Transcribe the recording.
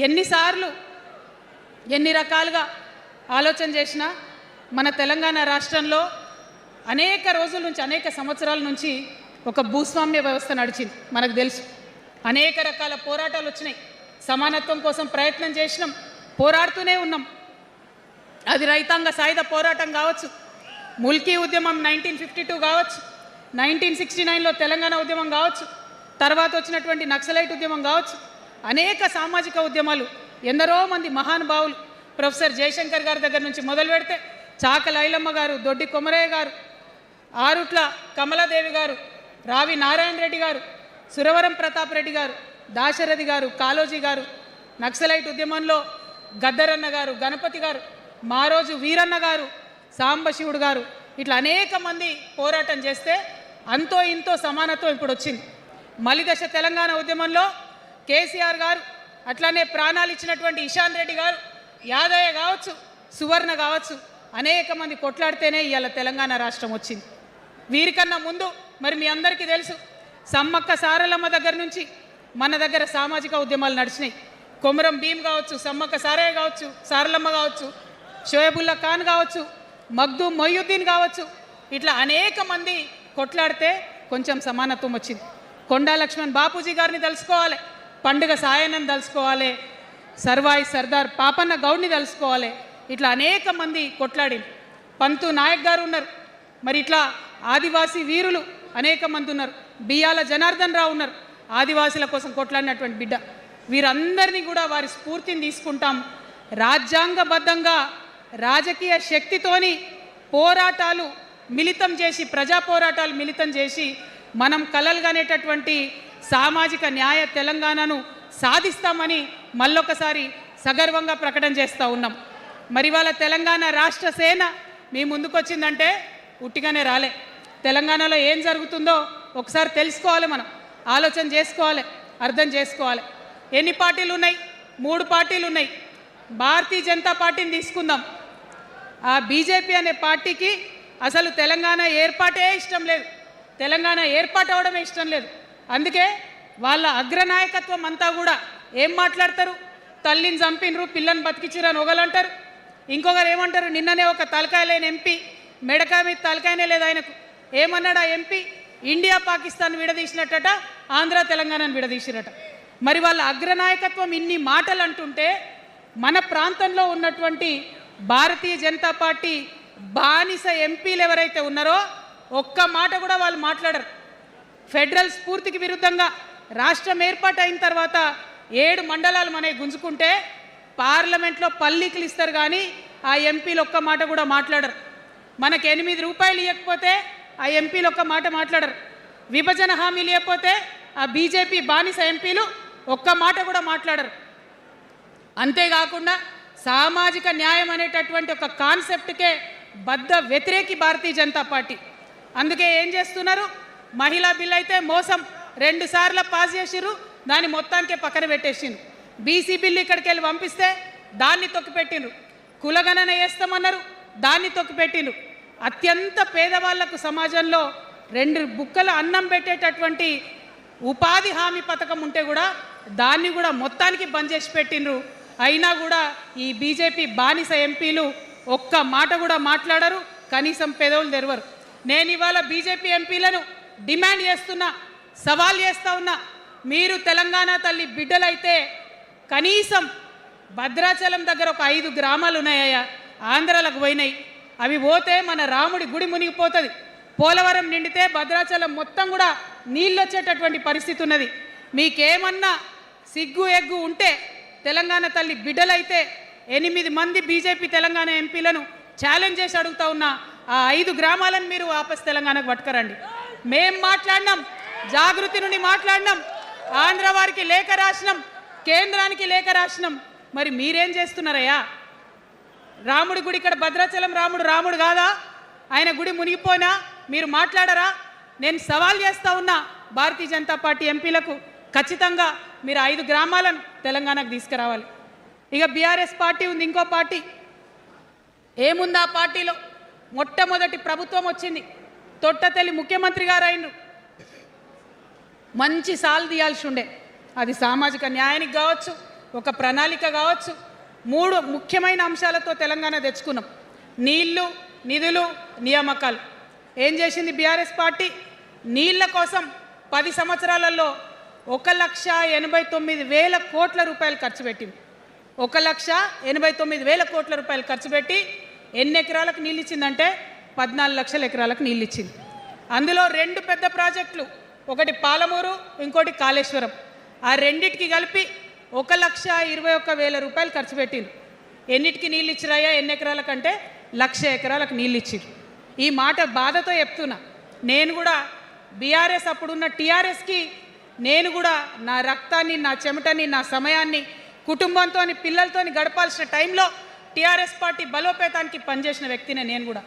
ఎన్నిసార్లు ఎన్ని రకాలుగా ఆలోచన చేసినా మన తెలంగాణ రాష్ట్రంలో అనేక రోజుల నుంచి అనేక సంవత్సరాల నుంచి ఒక భూస్వామ్య వ్యవస్థ నడిచింది. మనకు తెలుసు, అనేక రకాల పోరాటాలు వచ్చినాయి. సమానత్వం కోసం ప్రయత్నం చేసినాం, పోరాడుతూనే ఉన్నాం. అది రైతాంగ సాయుధ పోరాటం కావచ్చు, ముల్కీ ఉద్యమం 1952 కావచ్చు, 1969లో తెలంగాణ ఉద్యమం కావచ్చు, తర్వాత వచ్చినటువంటి నక్సలైట్ ఉద్యమం కావచ్చు, అనేక సామాజిక ఉద్యమాలు, ఎందరో మంది మహానుభావులు, ప్రొఫెసర్ జయశంకర్ గారి దగ్గర నుంచి మొదలు పెడితే చాక లైలమ్మ గారు, దొడ్డి కొమరయ్య గారు, ఆరుట్ల కమలాదేవి గారు, రావి నారాయణ రెడ్డి గారు, సురవరం ప్రతాప్ రెడ్డి గారు, దాశరథి గారు, కాళోజీ గారు, నక్సలైట్ ఉద్యమంలో గద్దరన్న గారు, గణపతి గారు, మారోజు వీరన్న గారు, సాంబశివుడు గారు, ఇట్లా అనేక మంది పోరాటం చేస్తే అంతో ఇంతో సమానత్వం ఇప్పుడు వచ్చింది. మలిదశ తెలంగాణ ఉద్యమంలో కేసీఆర్ గారు, అట్లానే ప్రాణాలు ఇచ్చినటువంటి ఇషాన్ రెడ్డి గారు, యాదయ్య కావచ్చు, సువర్ణ కావచ్చు, అనేక మంది కొట్లాడితేనే ఇవాళ తెలంగాణ రాష్ట్రం వచ్చింది. వీరికన్నా ముందు మరి మీ అందరికీ తెలుసు, సమ్మక్క సారలమ్మ దగ్గర నుంచి మన దగ్గర సామాజిక ఉద్యమాలు నడిచినాయి. కొమరం భీం కావచ్చు, సమ్మక్క సారయ్య కావచ్చు, సారలమ్మ కావచ్చు, షోయబుల్లా ఖాన్ కావచ్చు, మగ్దూ మొయ్యుద్దీన్ కావచ్చు, ఇట్లా అనేక మంది కొట్లాడితే కొంచెం సమానత్వం వచ్చింది. కొండా లక్ష్మణ్ బాపూజీ గారిని తలుసుకోవాలి, పండుగ సాయన్నని తలుసుకోవాలి, సర్వాయి సర్దార్ పాపన్న గౌడ్ని తలుసుకోవాలి. ఇట్లా అనేక మంది కొట్లాడింది. పంతు నాయక్ గారు ఉన్నారు, మరి ఇట్లా ఆదివాసీ వీరులు అనేక మంది ఉన్నారు. బియ్యాల జనార్దన్ రావు ఉన్నారు, ఆదివాసీల కోసం కొట్లాడినటువంటి బిడ్డ. వీరందరినీ కూడా వారి స్ఫూర్తిని తీసుకుంటాం. రాజ్యాంగబద్ధంగా రాజకీయ శక్తితోని పోరాటాలు మిళితం చేసి, ప్రజా పోరాటాలు మిళితం చేసి మనం కలలుగానేటటువంటి సామాజిక న్యాయ తెలంగాణను సాధిస్తామని మళ్ళొకసారి సగర్వంగా ప్రకటన చేస్తూ ఉన్నాం. మరి వాళ్ళ తెలంగాణ రాష్ట్ర సేన మీ ముందుకొచ్చిందంటే ఉట్టిగానే రాలే. తెలంగాణలో ఏం జరుగుతుందో ఒకసారి తెలుసుకోవాలి, మనం ఆలోచన చేసుకోవాలి, అర్థం చేసుకోవాలి. ఎన్ని పార్టీలు ఉన్నాయి? 3 పార్టీలు ఉన్నాయి. భారతీయ జనతా పార్టీని తీసుకుందాం. ఆ బీజేపీ అనే పార్టీకి అసలు తెలంగాణ ఏర్పాటే ఇష్టం లేదు, తెలంగాణ ఏర్పాటు అవడమే ఇష్టం లేదు. అందుకే వాళ్ళ అగ్రనాయకత్వం అంతా కూడా ఏం మాట్లాడతారు? తల్లిని చంపినరు, పిల్లని బతికించరు అని ఒకలంటారు. ఇంకొకరు ఏమంటారు? నిన్ననే ఒక తలకాయ లేని ఎంపీ, మెడకాయ మీద తలకాయనే లేదు ఆయనకు, ఏమన్నాడు ఆ ఎంపీ? ఇండియా పాకిస్తాన్ విడదీసినట్టట, ఆంధ్ర తెలంగాణను విడదీసిరట. మరి వాళ్ళ అగ్రనాయకత్వం ఇన్ని మాటలు అంటుంటే మన ప్రాంతంలో ఉన్నటువంటి భారతీయ జనతా పార్టీ బానిస ఎంపీలు ఎవరైతే ఉన్నారో ఒక్క మాట కూడా వాళ్ళు మాట్లాడరు. ఫెడరల్ స్ఫూర్తికి విరుద్ధంగా రాష్ట్రం ఏర్పాటు అయిన తర్వాత 7 మండలాలు మనకి గుంజుకుంటే పార్లమెంట్లో పల్లీకులు ఇస్తారు, కానీ ఆ ఎంపీలు ఒక్క మాట కూడా మాట్లాడరు. మనకు 8 రూపాయలు ఇవ్వకపోతే ఆ ఎంపీలు ఒక్క మాట మాట్లాడరు. విభజన హామీలు ఇవ్వకపోతే ఆ బీజేపీ బానిస ఎంపీలు ఒక్క మాట కూడా మాట్లాడరు. అంతేకాకుండా సామాజిక న్యాయం అనేటటువంటి ఒక కాన్సెప్ట్కే బద్ద వ్యతిరేకి భారతీయ జనతా పార్టీ. అందుకే ఏం చేస్తున్నారు? మహిళా బిల్ అయితే మోసం, 2 సార్లు పాస్ చేసిర్రు, దాన్ని మొత్తానికే పక్కన పెట్టేసిండ్రు. బీసీ బిల్లు ఇక్కడికి వెళ్ళి పంపిస్తే దాన్ని తొక్కిపెట్టిండ్రు. కులగణన వేస్తామన్నారు, దాన్ని తొక్కిపెట్టిండ్రు. అత్యంత పేదవాళ్లకు సమాజంలో 2 బుక్కల అన్నం పెట్టేటటువంటి ఉపాధి హామీ పథకం ఉంటే కూడా దాన్ని కూడా మొత్తానికి బంద్ చేసి పెట్టిండ్రు. అయినా కూడా ఈ బీజేపీ బానిస ఎంపీలు ఒక్క మాట కూడా మాట్లాడరు, కనీసం పెదవులు తెరవరు. నేను ఇవాళ బీజేపీ ఎంపీలను డిమాండ్ చేస్తున్నా, సవాల్ చేస్తూ ఉన్నా, మీరు తెలంగాణ తల్లి బిడ్డలైతే కనీసం భద్రాచలం దగ్గర ఒక 5 గ్రామాలు ఉన్నాయా, ఆంధ్రాలకు పోయినాయి, అవి పోతే మన రాముడి గుడి మునిగిపోతుంది. పోలవరం నిండితే భద్రాచలం మొత్తం కూడా నీళ్ళు వచ్చేటటువంటి పరిస్థితి ఉన్నది. మీకేమన్నా సిగ్గు ఎగ్గు ఉంటే తెలంగాణ తల్లి బిడ్డలైతే 8 మంది బీజేపీ తెలంగాణ ఎంపీలను ఛాలెంజ్ చేసి అడుగుతా ఉన్నా, ఆ 5 గ్రామాలను మీరు వాపస్ తెలంగాణకు పట్టుకరండి. మేం మాట్లాడినాం, జాగృతి నుండి మాట్లాడినాం, ఆంధ్ర వారికి లేఖ రాసినాం, కేంద్రానికి లేఖ రాసినాం. మరి మీరేం చేస్తున్నారయ్యా? రాముడి గుడి ఇక్కడ భద్రాచలం రాముడు కాదా? ఆయన గుడి మునిగిపోయినా మీరు మాట్లాడరా? నేను సవాల్ చేస్తూ ఉన్నా భారతీయ జనతా పార్టీ ఎంపీలకు, ఖచ్చితంగా మీరు 5 గ్రామాలను తెలంగాణకు తీసుకురావాలి. ఇక బీఆర్ఎస్ పార్టీ ఉంది, ఇంకో పార్టీ. ఏముంది ఆ పార్టీలో? మొట్టమొదటి ప్రభుత్వం వచ్చింది, తొట్టతల్లి ముఖ్యమంత్రి గారు అయినరు. మంచి సాల్ తీయాల్సి ఉండే, అది సామాజిక న్యాయానికి కావచ్చు, ఒక ప్రణాళిక కావచ్చు, 3 ముఖ్యమైన అంశాలతో తెలంగాణ తెచ్చుకున్నాం. నీళ్లు, నిధులు, నియామకాలు. ఏం చేసింది బీఆర్ఎస్ పార్టీ? నీళ్ల కోసం 10 సంవత్సరాలలో 1,89,000 కోట్ల రూపాయలు ఖర్చు పెట్టింది. 1,89,000 కోట్ల రూపాయలు ఖర్చు పెట్టి ఎన్ని ఎకరాలకు నీళ్ళు ఇచ్చిందంటే 14 లక్షల ఎకరాలకు నీళ్ళు ఇచ్చింది. అందులో 2 పెద్ద ప్రాజెక్టులు, ఒకటి పాలమూరు, ఇంకోటి కాళేశ్వరం. ఆ రెండిటికి కలిపి 1,21,000 రూపాయలు ఖర్చు పెట్టింది. ఎన్నిటికి నీళ్ళు ఇచ్చిరాయా? ఎన్ని ఎకరాలకంటే 1,00,000 ఎకరాలకు నీళ్ళు ఇచ్చిరు. ఈ మాట బాధతో చెప్తున్నా. నేను కూడా బీఆర్ఎస్ అప్పుడున్న టీఆర్ఎస్కి నేను కూడా నా రక్తాన్ని, నా చెమటని, నా సమయాన్ని కుటుంబంతో, పిల్లలతో గడపాల్సిన టైంలో టీఆర్ఎస్ పార్టీ బలోపేతానికి పనిచేసిన వ్యక్తినే నేను కూడా.